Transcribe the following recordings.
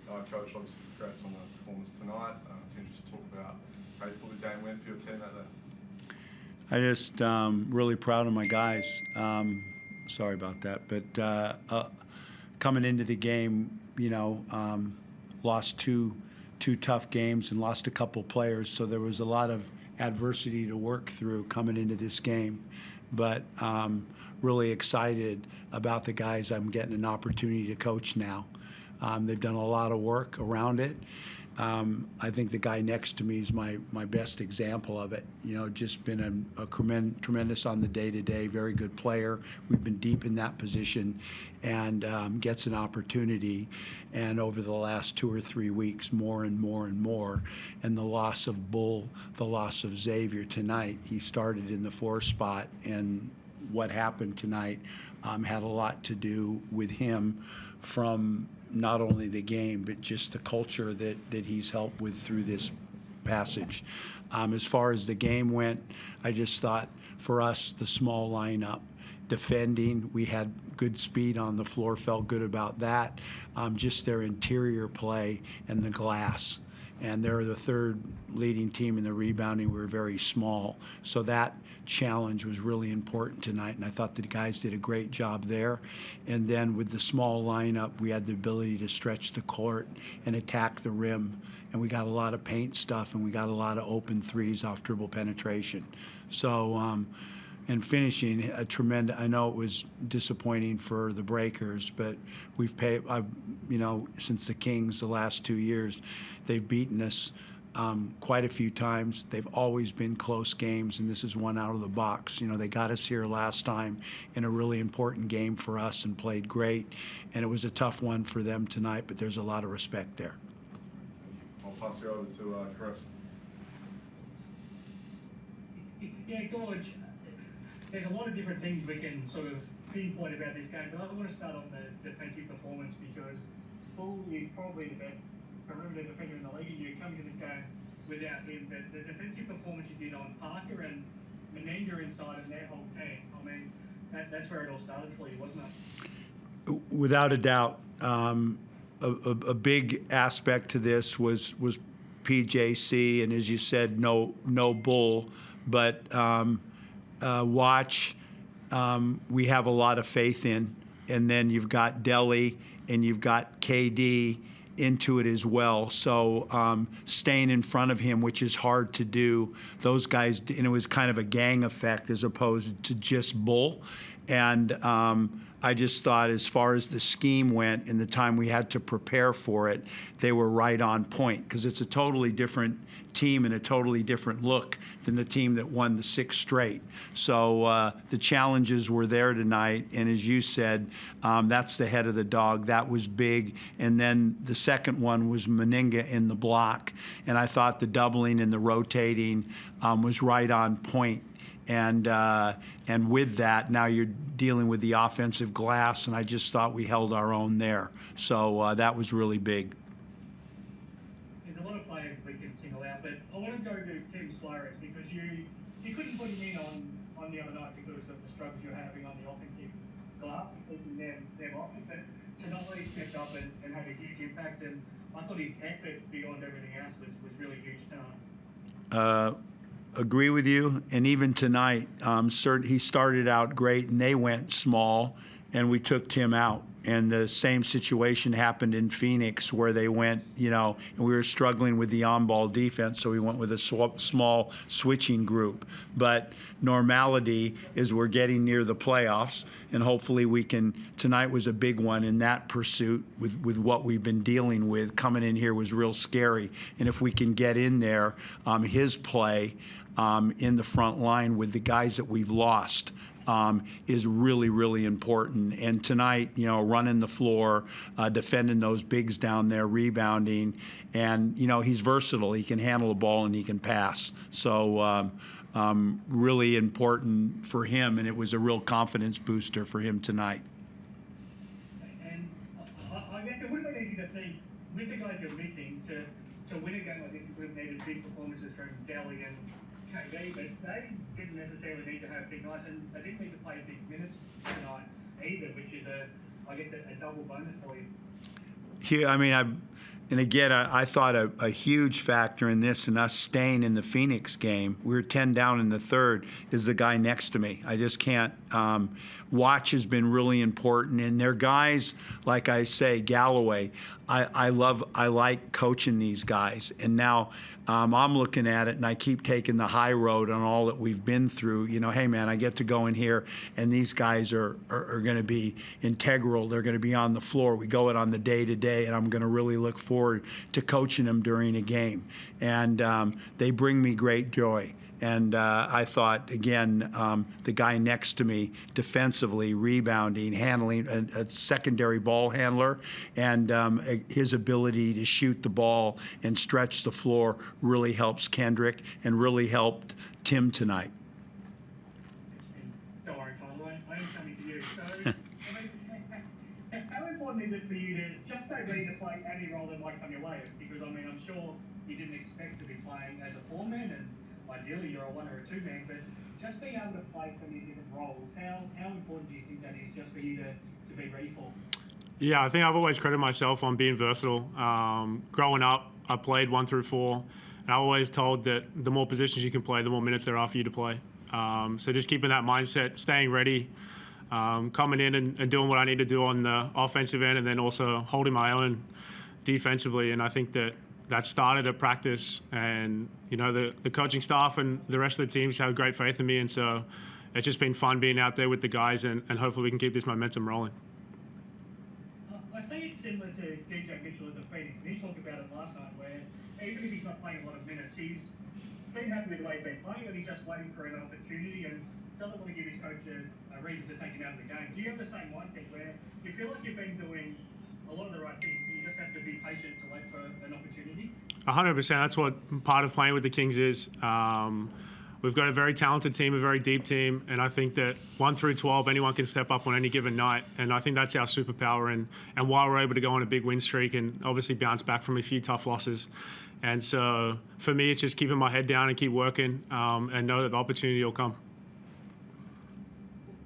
Coach, obviously congrats on the performance tonight. Can you just talk about how you thought the game went for your team out there? I just really proud of my guys. Sorry about that, but coming into the game, lost two tough games and lost a couple players, so there was a lot of adversity to work through coming into this game. But really excited about the guys I'm getting an opportunity to coach now. They've done a lot of work around it. I think the guy next to me is my best example of it. Just been a tremendous on the day-to-day, very good player. We've been deep in that position, and gets an opportunity. And over the last 2 or 3 weeks, more and more and more. And the loss of Bull, the loss of Xavier tonight. He started in the 4 spot, and what happened tonight had a lot to do with him from not only the game, but just the culture that he's helped with through this passage. As far as the game went, I just thought for us, the small lineup, defending, we had good speed on the floor, felt good about that. Just their interior play and the glass. And they're the 3rd leading team in the rebounding. We were very small. So that challenge was really important tonight, and I thought the guys did a great job there. And then with the small lineup, we had the ability to stretch the court and attack the rim. And we got a lot of paint stuff, and we got a lot of open threes off dribble penetration. So, and finishing a tremendous, I know it was disappointing for the Breakers, but we've paid, since the Kings the last 2 years, they've beaten us quite a few times. They've always been close games, and this is one out of the box. They got us here last time in a really important game for us and played great, and it was a tough one for them tonight, but there's a lot of respect there. I'll pass you over to Chris. Yeah, Gorge, there's a lot of different things we can sort of pinpoint about this game, but I want to start on the defensive performance, because Bull is probably the best perimeter defender in the league, and you come to this game without him. But the defensive performance you did on Parker and Meninga inside and their whole team, I mean, that's where it all started for you, wasn't it? Without a doubt. A big aspect to this was PJC, and as you said, no Bull, but Watch, we have a lot of faith in. And then you've got Delhi and you've got KD into it as well. So staying in front of him, which is hard to do, those guys, and it was kind of a gang effect as opposed to just Bull. And I just thought as far as the scheme went and the time we had to prepare for it, they were right on point, because it's a totally different team and a totally different look than the team that won the 6 straight. So the challenges were there tonight, and as you said, that's the head of the dog. That was big. And then the second one was Meninga in the block, and I thought the doubling and the rotating was right on point. And with that, now you're dealing with the offensive glass, and I just thought we held our own there. So that was really big. There's a lot of players we can single out, but I want to go to Tim Flores, because you couldn't put him in on the other night because of the struggles you're having on the offensive glass, keeping them off it. But tonight he stepped up and had a huge impact, and I thought his effort beyond everything else was really huge tonight. Agree with you, and even tonight, he started out great, and they went small, and we took Tim out. And the same situation happened in Phoenix, where they went, and we were struggling with the on-ball defense, so we went with a small switching group. But normality is we're getting near the playoffs, and hopefully we can. Tonight was a big one in that pursuit with what we've been dealing with. Coming in here was real scary, and if we can get in there, his play in the front line with the guys that we've lost is really, really important. And tonight, running the floor, defending those bigs down there, rebounding, and, he's versatile. He can handle the ball and he can pass. So really important for him, and it was a real confidence booster for him tonight. And I guess it would have been easy to think, with the guys you're missing, to win a game like this, you would have needed big performances from Delhi and KD, but they didn't necessarily need to have big nights, and they didn't need to play big minutes tonight either, which is, I guess, a double bonus for you. Yeah, I mean, And again, I thought a huge factor in this and us staying in the Phoenix game, we were 10 down in the third, is the guy next to me. I just can't. Watch has been really important. And they're guys, like I say, Galloway, I like coaching these guys. And now I'm looking at it and I keep taking the high road on all that we've been through. You know, hey, man, I get to go in here and these guys are going to be integral. They're going to be on the floor. We go it on the day-to-day, and I'm going to really look forward to coaching them during a game. And they bring me great joy. And I thought, again, the guy next to me, defensively, rebounding, handling, a secondary ball handler, and his ability to shoot the ball and stretch the floor really helps Kendrick and really helped Tim tonight. Don't worry, Tyler, I'm coming to you. So, I mean, how important is it for you to just stay ready to play any role that might come your way? Because, I mean, I'm sure you didn't expect to be playing as a four-man, and ideally you're a one or a two-man, but just being able to play so many different roles, how important do you think that is just for you to be ready for? Yeah, I think I've always credited myself on being versatile. Growing up, I played 1 through 4, and I always told that the more positions you can play, the more minutes there are for you to play. So just keeping that mindset, staying ready, coming in and doing what I need to do on the offensive end, and then also holding my own defensively. And I think that started at practice, and you know the coaching staff and the rest of the teams have great faith in me, and so it's just been fun being out there with the guys, and hopefully we can keep this momentum rolling. I see it's similar to DJ Mitchell at the Phoenix, and he talked about it last night, where even if he's not playing a lot of minutes, he's been happy with the way he's been playing, and he's just waiting for an opportunity and doesn't want to give his coach a reason to take him out of the game. Do you have the same mindset where you feel like you've been doing a lot of the right things, but you just have to be patient to wait for an opportunity? 100%. That's what part of playing with the Kings is. We've got a very talented team, a very deep team, and I think that 1 through 12, anyone can step up on any given night, and I think that's our superpower. And why we're able to go on a big win streak and obviously bounce back from a few tough losses. And so for me, it's just keeping my head down and keep working, and know that the opportunity will come.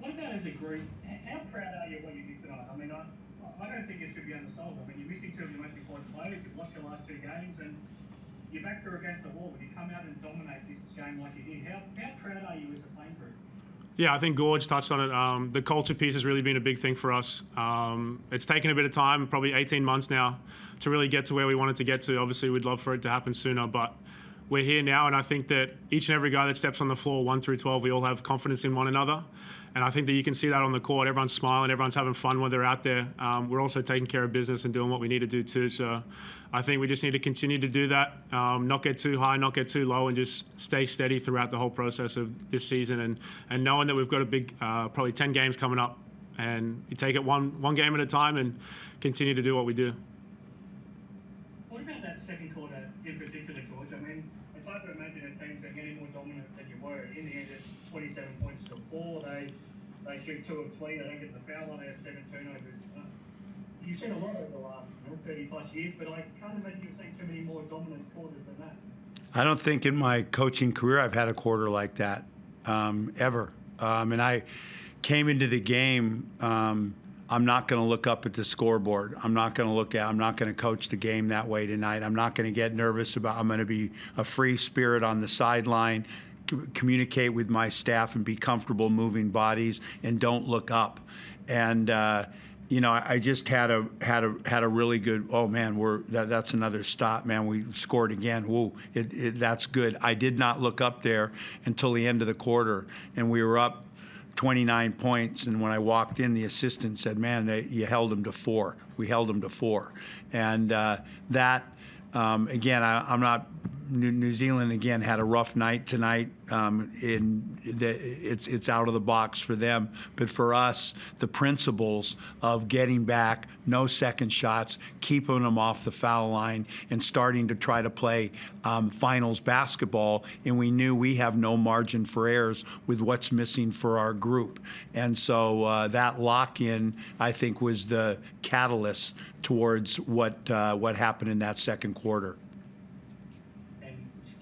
What about as a group? How proud are you of what you did tonight? I mean, I don't think it should be undersold. I mean, you're missing 2 of your most important players. You've lost your last 2 games, and you're back there against the wall. When you come out and dominate this game like you did, how proud are you as a playing group? Yeah, I think Gorge touched on it. The culture piece has really been a big thing for us. It's taken a bit of time, probably 18 months now, to really get to where we wanted to get to. Obviously, we'd love for it to happen sooner, but we're here now, and I think that each and every guy that steps on the floor, 1 through 12, we all have confidence in one another. And I think that you can see that on the court. Everyone's smiling, everyone's having fun when they're out there. We're also taking care of business and doing what we need to do too. So I think we just need to continue to do that, not get too high, not get too low, and just stay steady throughout the whole process of this season. And knowing that we've got a big, probably 10 games coming up, and you take it one game at a time and continue to do what we do. What about that second quarter in particular, George? I mean, it's hard to imagine a team being any more dominant than you were. In the end, it's 27 points to 4. They shoot 2 of 3. They don't get the foul line. They have 7 turnovers. You've seen a lot over the last 30-plus years, but I can't imagine you've seen too many more dominant quarters than that. I don't think in my coaching career I've had a quarter like that, ever. And I came into the game, I'm not going to look up at the scoreboard. I'm not going to coach the game that way tonight. I'm not going to get nervous I'm going to be a free spirit on the sideline, communicate with my staff and be comfortable moving bodies, and don't look up. And, I just had a really good. Oh man, that's another stop, man. We scored again. Whoa, that's good. I did not look up there until the end of the quarter, and we were up 29 points. And when I walked in, the assistant said, "Man, you held them to 4. We held them to 4," and that again, I'm not. New Zealand again had a rough night tonight. It's out of the box for them, but for us, the principles of getting back, no second shots, keeping them off the foul line, and starting to try to play finals basketball. And we knew we have no margin for errors with what's missing for our group, and so that lock-in, I think, was the catalyst towards what happened in that second quarter.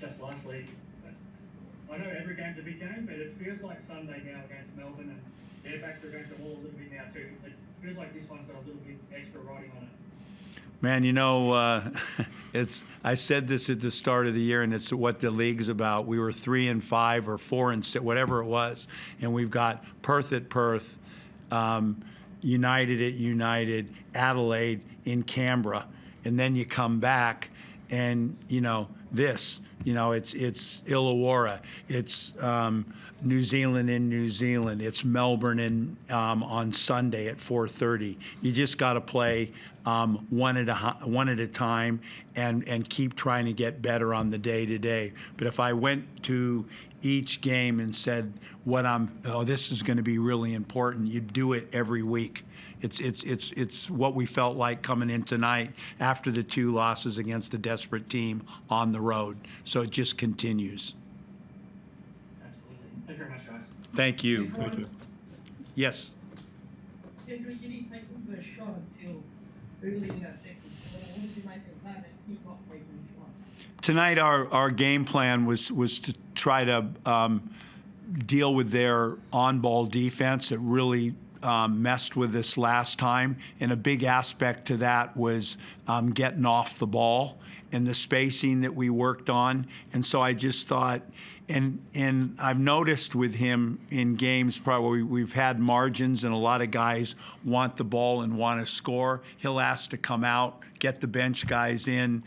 Just lastly, I know every game's a big game, but it feels like Sunday now against Melbourne, and they're back against the wall a little bit now too. It feels like this one's got a little bit extra riding on it. Man, it's. I said this at the start of the year, and it's what the league's about. We were 3-5 or 4-6, whatever it was, and we've got Perth at Perth, United at United, Adelaide in Canberra, and then you come back, and it's Illawarra, it's New Zealand in New Zealand, it's Melbourne on Sunday at 4:30. You just got to play one at a time and keep trying to get better on the day-to-day. But if I went to each game and said this is going to be really important, you do it every week. It's what we felt like coming in tonight after the 2 losses against a desperate team on the road. So it just continues. Absolutely. Thank you very much, guys. Thank you. Thank you. Yes. Kendrick, you didn't take this first shot until early in that second quarter. What did you make of that? And keep not taking the shot. Tonight, our game plan was to try to deal with their on-ball defense that really messed with us last time. And a big aspect to that was getting off the ball and the spacing that we worked on. And so I just thought, and I've noticed with him in games probably we've had margins and a lot of guys want the ball and want to score. He'll ask to come out, get the bench guys in.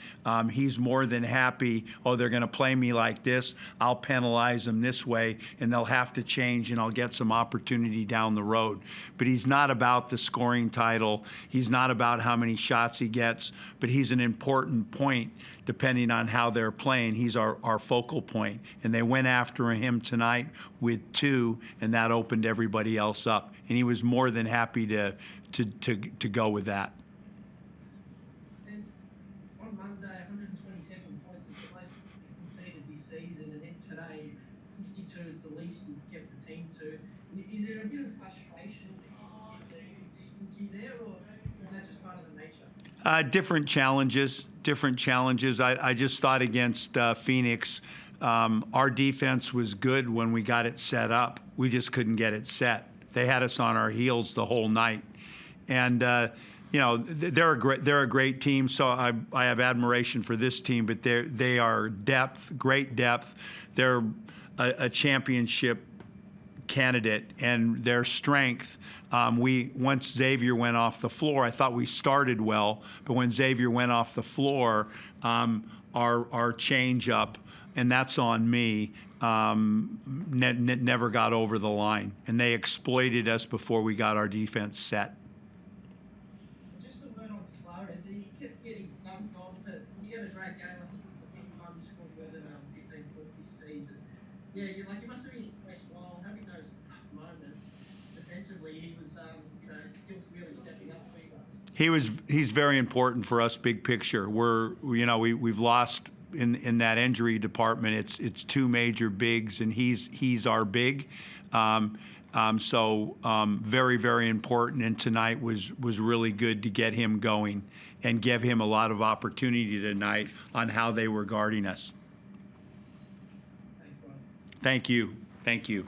He's more than happy, they're going to play me like this. I'll penalize them this way, and they'll have to change, and I'll get some opportunity down the road. But he's not about the scoring title. He's not about how many shots he gets, but he's an important point depending on how they're playing. He's our focal point. And they went after him tonight with 2, and that opened everybody else up. And he was more than happy to go with that. And on Monday, 127 points is the most conceded this season, and then today, 62 is the least you've kept the team to. Is there a bit of frustration in the inconsistency there, or is that just part of the nature? Different challenges. I just thought against Phoenix, our defense was good when we got it set up. We just couldn't get it set. They had us on our heels the whole night. And, they're a great team, so I have admiration for this team, but they are great depth. They're a championship candidate, and their strength. Once Xavier went off the floor, I thought we started well, but when Xavier went off the floor, our change up, and that's on me, never got over the line, and they exploited us before we got our defense set. Just a word on Suarez. He kept getting bumped on, but he had a great game. I think it was the 5th time he scored more than 15 points this season. Yeah, you must have been impressed while having those tough moments. Defensively, he was, still really stepping up for you guys. He's very important for us, big picture. We've lost in that injury department. It's 2 major bigs, and he's our big. So very, very important. And tonight was really good to get him going and give him a lot of opportunity tonight on how they were guarding us. Thanks, Brian. Thank you. Thank you.